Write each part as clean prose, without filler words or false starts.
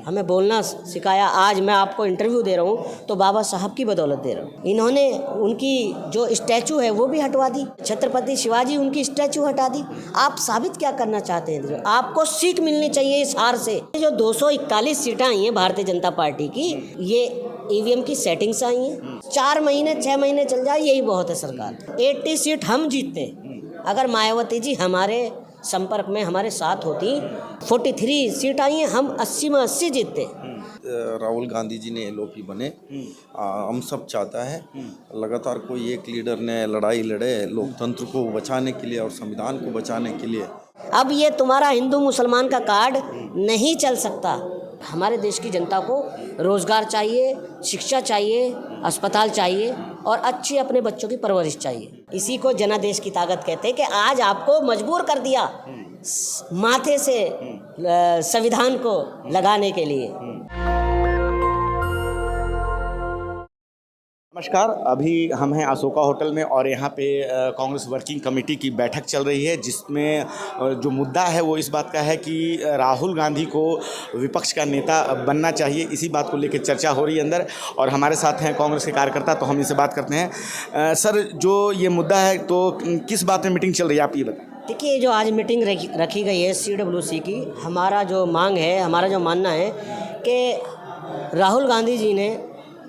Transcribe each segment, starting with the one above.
हमें बोलना सिखाया। आज मैं आपको इंटरव्यू दे रहा हूँ तो बाबा साहब की बदौलत दे रहा हूँ। इन्होंने उनकी जो स्टैचू है वो भी हटवा दी, छत्रपति शिवाजी उनकी स्टैचू हटा दी। आप साबित क्या करना चाहते हैं? आपको सीख मिलनी चाहिए इस हार से। जो 241 सीटें आई हैं भारतीय जनता पार्टी की, ये ईवीएम की सेटिंग्स आई हैं। 4 महीने 6 महीने चल जाए यही बहुत है सरकार। 80 सीट हम जीतते अगर मायावती जी हमारे संपर्क में हमारे साथ होती। 43 सीट आई हैं, हम 80 में 80 जीतते। राहुल गांधी जी ने एलओपी बने, हम सब चाहता है लगातार कोई एक लीडर ने लड़ाई लड़े लोकतंत्र को बचाने के लिए और संविधान को बचाने के लिए। अब ये तुम्हारा हिंदू मुसलमान का कार्ड नहीं चल सकता। हमारे देश की जनता को रोजगार चाहिए, शिक्षा चाहिए, अस्पताल चाहिए और अच्छी अपने बच्चों की परवरिश चाहिए। इसी को जनादेश की ताकत कहते हैं कि आज आपको मजबूर कर दिया माथे से संविधान को लगाने के लिए। नमस्कार, अभी हम हैं अशोका होटल में और यहाँ पे कांग्रेस वर्किंग कमेटी की बैठक चल रही है, जिसमें जो मुद्दा है वो इस बात का है कि राहुल गांधी को विपक्ष का नेता बनना चाहिए। इसी बात को लेकर चर्चा हो रही है अंदर, और हमारे साथ हैं कांग्रेस के कार्यकर्ता, तो हम इनसे बात करते हैं। सर, जो ये मुद्दा है तो किस बात में मीटिंग चल रही है, आप ये बताएं। देखिए, जो आज मीटिंग रखी गई है CWC की, हमारा जो मांग है, हमारा जो मानना है कि राहुल गांधी जी ने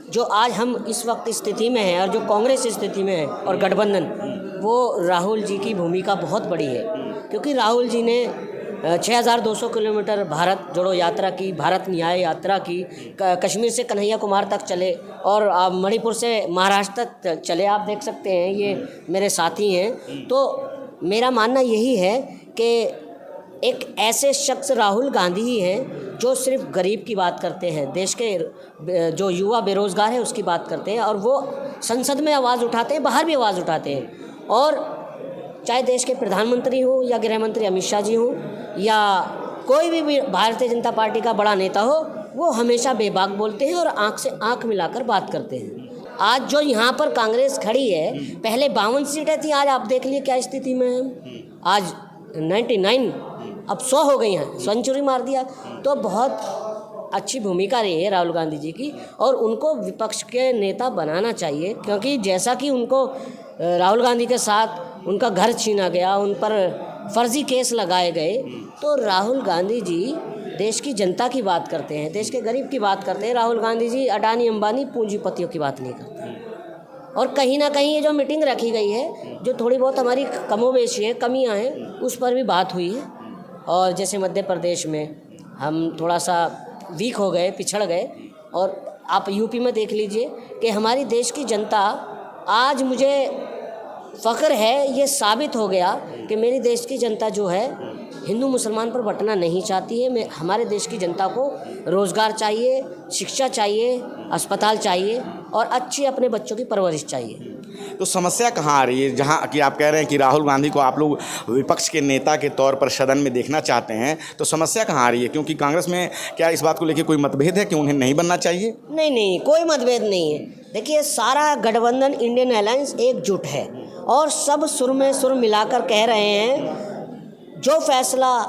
जो आज हम इस वक्त स्थिति में हैं और जो कांग्रेस स्थिति में है और गठबंधन, वो राहुल जी की भूमिका बहुत बड़ी है। क्योंकि राहुल जी ने 6200 किलोमीटर भारत जोड़ो यात्रा की, भारत न्याय यात्रा की, कश्मीर से कन्हैया कुमार तक चले और मणिपुर से महाराष्ट्र तक चले। आप देख सकते हैं, ये मेरे साथी हैं। तो मेरा मानना यही है कि एक ऐसे शख्स राहुल गांधी ही हैं जो सिर्फ गरीब की बात करते हैं, देश के जो युवा बेरोज़गार है उसकी बात करते हैं, और वो संसद में आवाज़ उठाते हैं, बाहर भी आवाज़ उठाते हैं। और चाहे देश के प्रधानमंत्री हो या गृह मंत्री अमित शाह जी हो या कोई भी भारतीय जनता पार्टी का बड़ा नेता हो, वो हमेशा बेबाक बोलते हैं और आँख से आँख मिलाकर बात करते हैं। आज जो यहाँ पर कांग्रेस खड़ी है, पहले 52 सीटें थी, आज आप देख लिए क्या स्थिति में है। आज 99 अब 100 हो गई हैं, सेंचुरी मार दिया। तो बहुत अच्छी भूमिका रही है राहुल गांधी जी की, और उनको विपक्ष के नेता बनाना चाहिए। क्योंकि जैसा कि उनको राहुल गांधी के साथ उनका घर छीना गया, उन पर फर्जी केस लगाए गए, तो राहुल गांधी जी देश की जनता की बात करते हैं, देश के गरीब की बात करते हैं। राहुल गांधी जी अडानी अंबानी पूंजीपतियों की बात नहीं करते। और कहीं ना कहीं ये जो मीटिंग रखी गई है, जो थोड़ी बहुत हमारी कमोबेशी है, कमियां हैं, उस पर भी बात हुई है। और जैसे मध्य प्रदेश में हम थोड़ा सा वीक हो गए, पिछड़ गए, और आप यूपी में देख लीजिए कि हमारी देश की जनता, आज मुझे फ़ख्र है, ये साबित हो गया कि मेरी देश की जनता जो है हिंदू मुसलमान पर बंटना नहीं चाहती है। हमारे देश की जनता को रोज़गार चाहिए, शिक्षा चाहिए, अस्पताल चाहिए और अच्छी अपने बच्चों की परवरिश चाहिए। तो समस्या कहाँ आ रही है, जहाँ कि आप कह रहे हैं कि राहुल गांधी को आप लोग विपक्ष के नेता के तौर पर सदन में देखना चाहते हैं, तो समस्या कहाँ आ रही है? क्योंकि कांग्रेस में क्या इस बात को लेकर कोई मतभेद है कि उन्हें नहीं बनना चाहिए? नहीं, कोई मतभेद नहीं है। देखिए, सारा गठबंधन इंडियन अलायंस एकजुट है और सब सुर में सुर मिलाकर कह रहे हैं, जो फैसला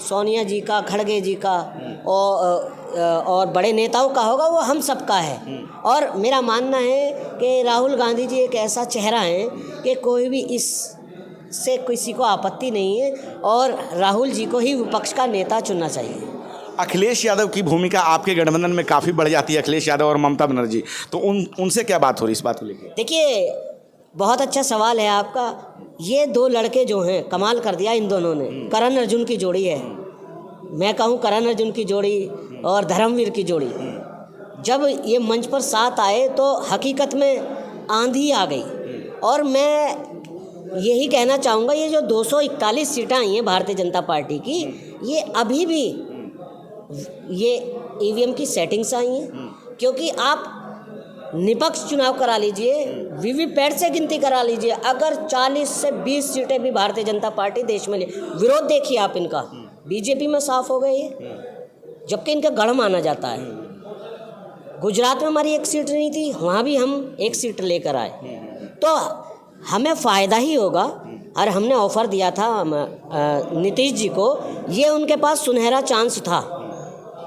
सोनिया जी का, खड़गे जी का और बड़े नेताओं का होगा, वो हम सबका है। और मेरा मानना है कि राहुल गांधी जी एक ऐसा चेहरा है कि कोई भी इससे किसी को आपत्ति नहीं है, और राहुल जी को ही विपक्ष का नेता चुनना चाहिए। अखिलेश यादव की भूमिका आपके गठबंधन में काफ़ी बढ़ जाती है, अखिलेश यादव और ममता बनर्जी, तो उनसे क्या बात हो रही है इस बात को लेकर? देखिए, बहुत अच्छा सवाल है आपका। ये 2 लड़के जो हैं, कमाल कर दिया इन दोनों ने। करण अर्जुन की जोड़ी है, मैं कहूँ करण अर्जुन की जोड़ी और धर्मवीर की जोड़ी। जब ये मंच पर साथ आए तो हकीकत में आंधी आ गई। और मैं यही कहना चाहूँगा, ये जो 241 सीटें आई हैं भारतीय जनता पार्टी की, ये अभी भी ये ईवीएम की सेटिंग्स आई हैं। क्योंकि आप निष्पक्ष चुनाव करा लीजिए, वीवीपैट से गिनती करा लीजिए, अगर 40 से 20 सीटें भी भारतीय जनता पार्टी देश में ले, विरोध देखिए आप इनका, बीजेपी में साफ हो गई है, जबकि इनका गढ़ माना जाता है। गुजरात में हमारी 1 सीट नहीं थी, वहाँ भी हम 1 सीट लेकर आए, तो हमें फ़ायदा ही होगा। और हमने ऑफ़र दिया था नीतीश जी को, ये उनके पास सुनहरा चांस था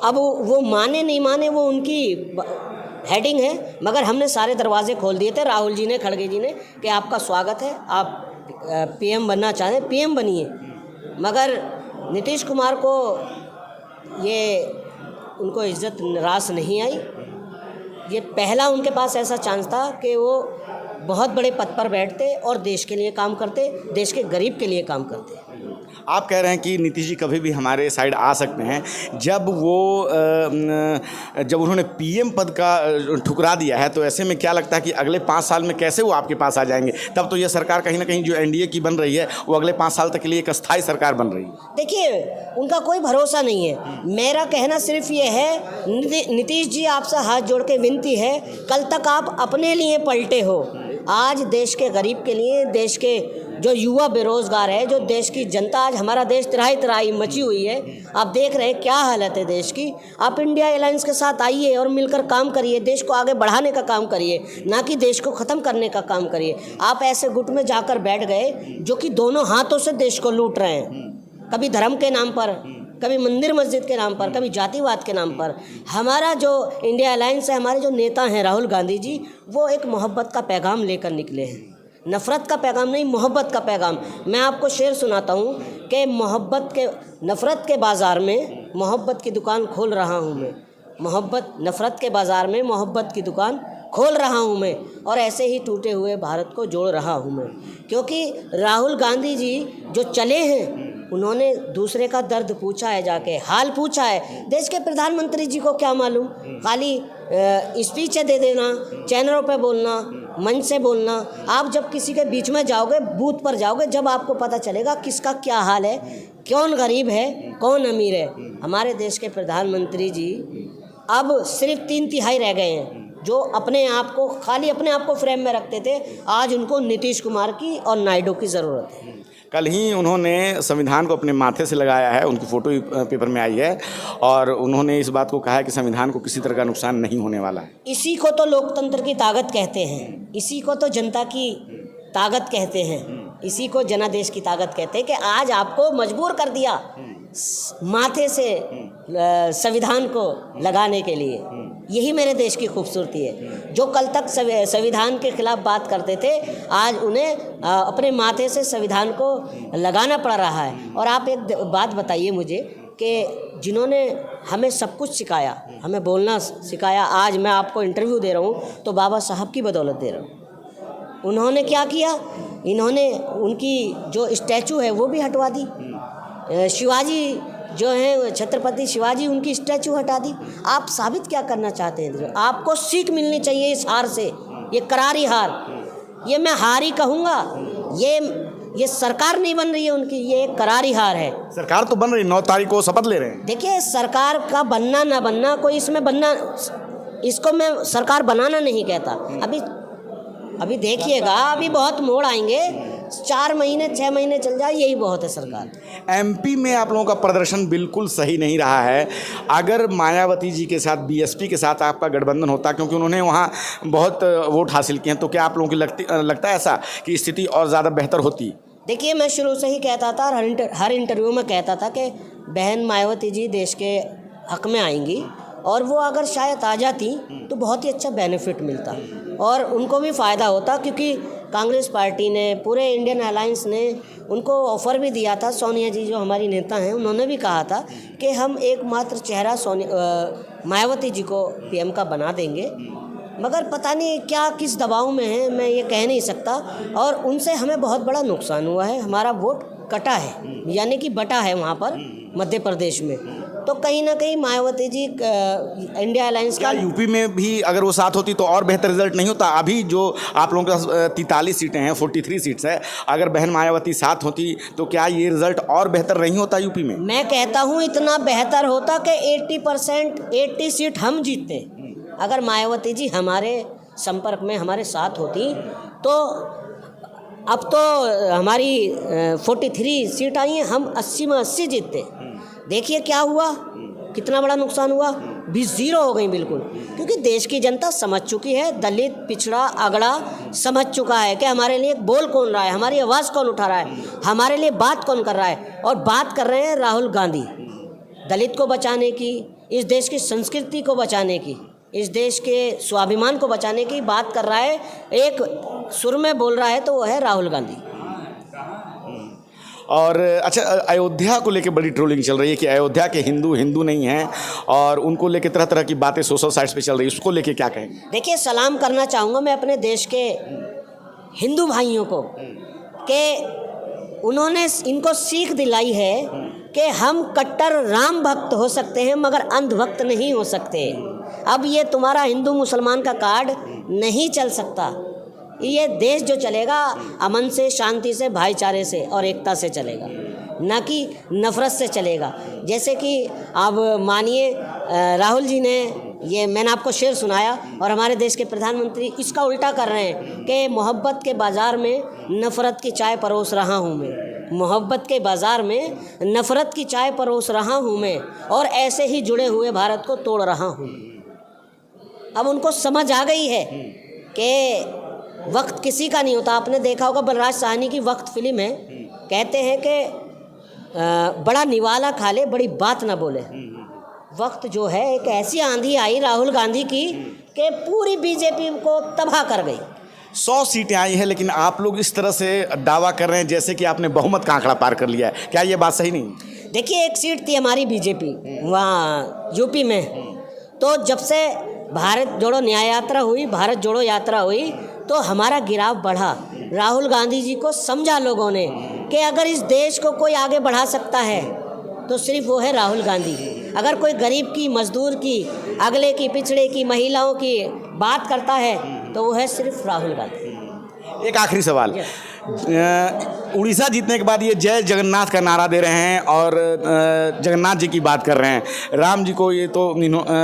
अब वो माने नहीं माने वो उनकी हेडिंग है, मगर हमने सारे दरवाजे खोल दिए थे। राहुल जी ने, खड़गे जी ने, कि आपका स्वागत है, आप पीएम बनना चाहते हैं पीएम बनिए। मगर नीतीश कुमार को ये उनको इज्जत रास नहीं आई। ये पहला उनके पास ऐसा चांस था कि वो बहुत बड़े पद पर बैठते और देश के लिए काम करते, देश के गरीब के लिए काम करते। आप कह रहे हैं कि नीतीश जी कभी भी हमारे साइड आ सकते हैं। जब उन्होंने पीएम पद का ठुकरा दिया है, तो ऐसे में क्या लगता है कि अगले 5 साल में कैसे वो आपके पास आ जाएंगे? तब तो ये सरकार कहीं ना कहीं जो एनडीए की बन रही है वो अगले 5 साल तक के लिए एक अस्थायी सरकार बन रही है। देखिए, उनका कोई भरोसा नहीं है। मेरा कहना सिर्फ ये है, नीतीश जी आपसे हाथ जोड़ के विनती है, कल तक आप अपने लिए पलटे हो। आज देश के गरीब के लिए, देश के जो युवा बेरोजगार है, जो देश की जनता, आज हमारा देश तिराही तिराही मची हुई है। आप देख रहे हैं क्या हालत है देश की। आप इंडिया अलायंस के साथ आइए और मिलकर काम करिए, देश को आगे बढ़ाने का काम करिए, ना कि देश को ख़त्म करने का काम करिए। आप ऐसे गुट में जाकर बैठ गए जो कि दोनों हाथों से देश को लूट रहे हैं, कभी धर्म के नाम पर, कभी मंदिर मस्जिद के नाम पर, कभी जातिवाद के नाम पर। हमारा जो इंडिया अलायंस है, हमारे जो नेता हैं राहुल गांधी जी, वो एक मोहब्बत का पैगाम लेकर निकले हैं, नफ़रत का पैगाम नहीं, मोहब्बत का पैगाम। मैं आपको शेर सुनाता हूँ कि नफ़रत के बाज़ार में मोहब्बत की दुकान खोल रहा हूँ मैं। नफ़रत के बाज़ार में मोहब्बत की दुकान खोल रहा हूँ मैं, और ऐसे ही टूटे हुए भारत को जोड़ रहा हूँ मैं। क्योंकि राहुल गांधी जी जो चले हैं, उन्होंने दूसरे का दर्द पूछा है, जाके हाल पूछा है। देश के प्रधानमंत्री जी को क्या मालूम, खाली स्पीचें दे देना, चैनलों पे बोलना, मंच से बोलना। आप जब किसी के बीच में जाओगे, बूथ पर जाओगे, जब आपको पता चलेगा किसका क्या हाल है, कौन गरीब है, कौन अमीर है। हमारे देश के प्रधानमंत्री जी अब सिर्फ 3/3 रह गए हैं, जो अपने आप को फ्रेम में रखते थे। आज उनको नीतीश कुमार की और नायडू की ज़रूरत है। कल ही उन्होंने संविधान को अपने माथे से लगाया है, उनकी फ़ोटो पेपर में आई है, और उन्होंने इस बात को कहा है कि संविधान को किसी तरह का नुकसान नहीं होने वाला है। इसी को तो लोकतंत्र की ताकत कहते हैं, इसी को तो जनता की ताकत कहते हैं, इसी को जनादेश की ताकत कहते हैं कि आज आपको मजबूर कर दिया माथे से संविधान को लगाने के लिए। यही मेरे देश की खूबसूरती है। जो कल तक संविधान के खिलाफ बात करते थे, आज उन्हें अपने माथे से संविधान को लगाना पड़ रहा है। और आप एक बात बताइए मुझे कि जिन्होंने हमें सब कुछ सिखाया, हमें बोलना सिखाया, आज मैं आपको इंटरव्यू दे रहा हूँ तो बाबा साहब की बदौलत दे रहा हूँ। उन्होंने क्या किया, इन्होंने उनकी जो स्टैचू है वो भी हटवा दी। शिवाजी जो है, छत्रपति शिवाजी, उनकी स्टैचू हटा दी। आप साबित क्या करना चाहते हैं? आपको सीख मिलनी चाहिए इस हार से, ये करारी हार। ये मैं हार ही कहूँगा, ये सरकार नहीं बन रही है उनकी, ये एक करारी हार है। सरकार तो बन रही, 9 तारीख को शपथ ले रहे हैं। देखिए, सरकार का बनना ना बनना, कोई इसमें बनना, इसको मैं सरकार बनाना नहीं कहता। अभी देखिएगा, अभी बहुत मोड़ आएंगे, 4 महीने 6 महीने चल जाए, यही बहुत है सरकार। एमपी में आप लोगों का प्रदर्शन बिल्कुल सही नहीं रहा है। अगर मायावती जी के साथ, बीएसपी के साथ आपका गठबंधन होता, क्योंकि उन्होंने वहाँ बहुत वोट हासिल किए हैं, तो क्या आप लोगों की लगता है ऐसा कि स्थिति और ज़्यादा बेहतर होती? देखिए, मैं शुरू से ही कहता था, हर इंटरव्यू में कहता था कि बहन मायावती जी देश के हक में आएंगी, और वो अगर शायद आ जाती तो बहुत ही अच्छा बेनिफिट मिलता और उनको भी फ़ायदा होता, क्योंकि कांग्रेस पार्टी ने, पूरे इंडियन अलायंस ने उनको ऑफ़र भी दिया था। सोनिया जी जो हमारी नेता हैं, उन्होंने भी कहा था कि हम एकमात्र चेहरा मायावती जी को पीएम का बना देंगे। मगर पता नहीं क्या किस दबाव में है, मैं ये कह नहीं सकता। और उनसे हमें बहुत बड़ा नुकसान हुआ है, हमारा वोट कटा है, यानी कि बटा है वहाँ पर मध्य प्रदेश में। तो कहीं ना कहीं मायावती जी इंडिया अलायंस का, यूपी में भी अगर वो साथ होती तो और बेहतर रिजल्ट नहीं होता? अभी जो आप लोगों के पास 43 सीटें हैं, 43 सीट्स है, अगर बहन मायावती साथ होती तो क्या ये रिजल्ट और बेहतर नहीं होता यूपी में? मैं कहता हूँ इतना बेहतर होता कि 80 सीट हम जीतते। अगर मायावती जी हमारे संपर्क में, हमारे साथ होती तो अब तो हमारी 43 सीट आई हैं, हम 80 में 80 जीतते। देखिए क्या हुआ, कितना बड़ा नुकसान हुआ, 20-0 हो गई बिल्कुल। क्योंकि देश की जनता समझ चुकी है, दलित, पिछड़ा, अगड़ा समझ चुका है कि हमारे लिए बोल कौन रहा है, हमारी आवाज़ कौन उठा रहा है, हमारे लिए बात कौन कर रहा है। और बात कर रहे हैं राहुल गांधी। दलित को बचाने की, इस देश की संस्कृति को बचाने की, इस देश के स्वाभिमान को बचाने की बात कर रहा है, एक सुर में बोल रहा है, तो वो है राहुल गांधी। और अच्छा, अयोध्या को लेकर बड़ी ट्रोलिंग चल रही है कि अयोध्या के हिंदू हिंदू नहीं हैं और उनको लेकर तरह तरह की बातें सोशल साइट्स पे चल रही है, उसको लेकर क्या कहेंगे? देखिए, सलाम करना चाहूँगा मैं अपने देश के हिंदू भाइयों को कि उन्होंने इनको सीख दिलाई है कि हम कट्टर राम भक्त हो सकते हैं मगर अंध भक्त नहीं हो सकते। अब ये तुम्हारा हिंदू मुसलमान का कार्ड नहीं चल सकता। ये देश जो चलेगा अमन से, शांति से, भाईचारे से और एकता से चलेगा, ना कि नफ़रत से चलेगा। जैसे कि अब मानिए राहुल जी ने, ये मैंने आपको शेर सुनाया, और हमारे देश के प्रधानमंत्री इसका उल्टा कर रहे हैं कि मोहब्बत के बाज़ार में नफ़रत की चाय परोस रहा हूँ मैं, मोहब्बत के बाज़ार में नफ़रत की चाय परोस रहा हूँ मैं, और ऐसे ही जुड़े हुए भारत को तोड़ रहा हूँ। अब उनको समझ आ गई है कि वक्त किसी का नहीं होता। आपने देखा होगा बलराज साहनी की वक्त फिल्म है, कहते हैं कि बड़ा निवाला खा ले बड़ी बात ना बोले। वक्त जो है एक ऐसी आंधी आई राहुल गांधी की कि पूरी बीजेपी को तबाह कर गई। 100 सीटें आई हैं, लेकिन आप लोग इस तरह से दावा कर रहे हैं जैसे कि आपने बहुमत का आंकड़ा पार कर लिया है, क्या ये बात सही नहीं? देखिए, एक सीट थी हमारी बीजेपी वहाँ यूपी में, तो जब से भारत जोड़ो न्याय यात्रा हुई, भारत जोड़ो यात्रा हुई, तो हमारा गिराव बढ़ा। राहुल गांधी जी को समझा लोगों ने कि अगर इस देश को कोई आगे बढ़ा सकता है तो सिर्फ वो है राहुल गांधी। अगर कोई गरीब की, मजदूर की, अगले की, पिछड़े की, महिलाओं की बात करता है तो वो है सिर्फ राहुल गांधी। एक आखिरी सवाल, उड़ीसा जीतने के बाद ये जय जगन्नाथ का नारा दे रहे हैं और जगन्नाथ जी की बात कर रहे हैं, राम जी को ये तो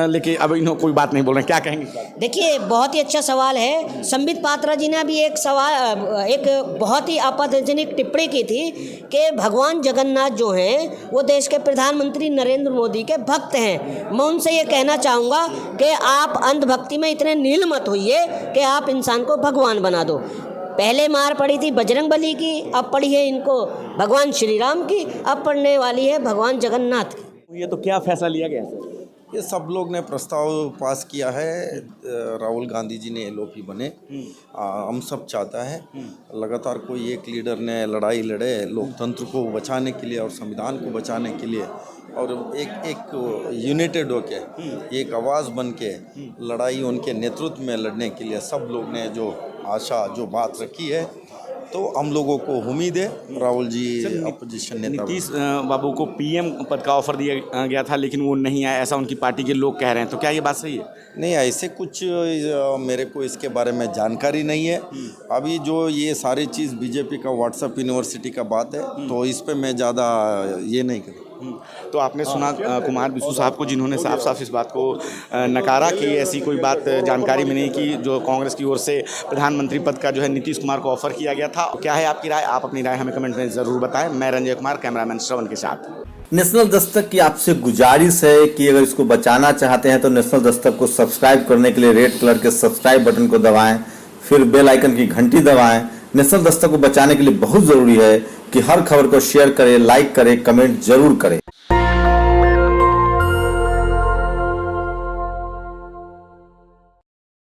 लेकिन अब इन्हों कोई बात नहीं बोल रहे हैं, क्या कहेंगे? देखिए, बहुत ही अच्छा सवाल है। संबित पात्रा जी ने अभी एक बहुत ही आपत्तिजनक टिप्पणी की थी कि भगवान जगन्नाथ जो हैं वो देश के प्रधानमंत्री नरेंद्र मोदी के भक्त हैं। मैं उनसे ये कहना चाहूँगा कि आप अंधभक्ति में इतने नील मत होइए कि आप इंसान को भगवान बना दो। पहले मार पड़ी थी बजरंगबली की, अब पड़ी है इनको भगवान श्री राम की, अब पड़ने वाली है भगवान जगन्नाथ की। ये तो क्या फैसला लिया गया है? ये सब लोग ने प्रस्ताव पास किया है, राहुल गांधी जी ने एलओपी बने। हम सब चाहता है लगातार कोई एक लीडर ने लड़ाई लड़े लोकतंत्र को बचाने के लिए और संविधान को बचाने के लिए, और एक यूनाइटेड होके एक आवाज़ बन के लड़ाई उनके नेतृत्व में लड़ने के लिए सब लोग ने जो आशा, जो बात रखी है, तो हम लोगों को उम्मीद है राहुल जी अपोजिशन नेता। नीतीश बाबू को पीएम पद का ऑफर दिया गया था लेकिन वो नहीं आया, ऐसा उनकी पार्टी के लोग कह रहे हैं, तो क्या ये बात सही है? नहीं, ऐसे कुछ मेरे को इसके बारे में जानकारी नहीं है। अभी जो ये सारी चीज़ बीजेपी का व्हाट्सएप यूनिवर्सिटी का बात है, तो इस पे मैं ज़्यादा ये नहीं करूँ। तो आपने सुना कुमार विशु साहब को, जिन्होंने साफ साफ इस बात को नकारा कि ऐसी कोई बात जानकारी में नहीं कि जो कांग्रेस की ओर से प्रधानमंत्री पद का जो है नीतीश कुमार को ऑफर किया गया था। क्या है आपकी राय? आप अपनी राय हमें कमेंट में ज़रूर बताएं। मैं रंजय कुमार, कैमरामैन श्रवण के साथ। नेशनल दस्तक की आपसे गुजारिश है कि अगर इसको बचाना चाहते हैं तो नेशनल दस्तक को सब्सक्राइब करने के लिए रेड कलर के सब्सक्राइब बटन को दबाएं, फिर बेल आइकन की घंटी दबाएं। नेशनल दस्तक को बचाने के लिए बहुत ज़रूरी है कि हर खबर को शेयर करें, लाइक करें, कमेंट जरूर करें।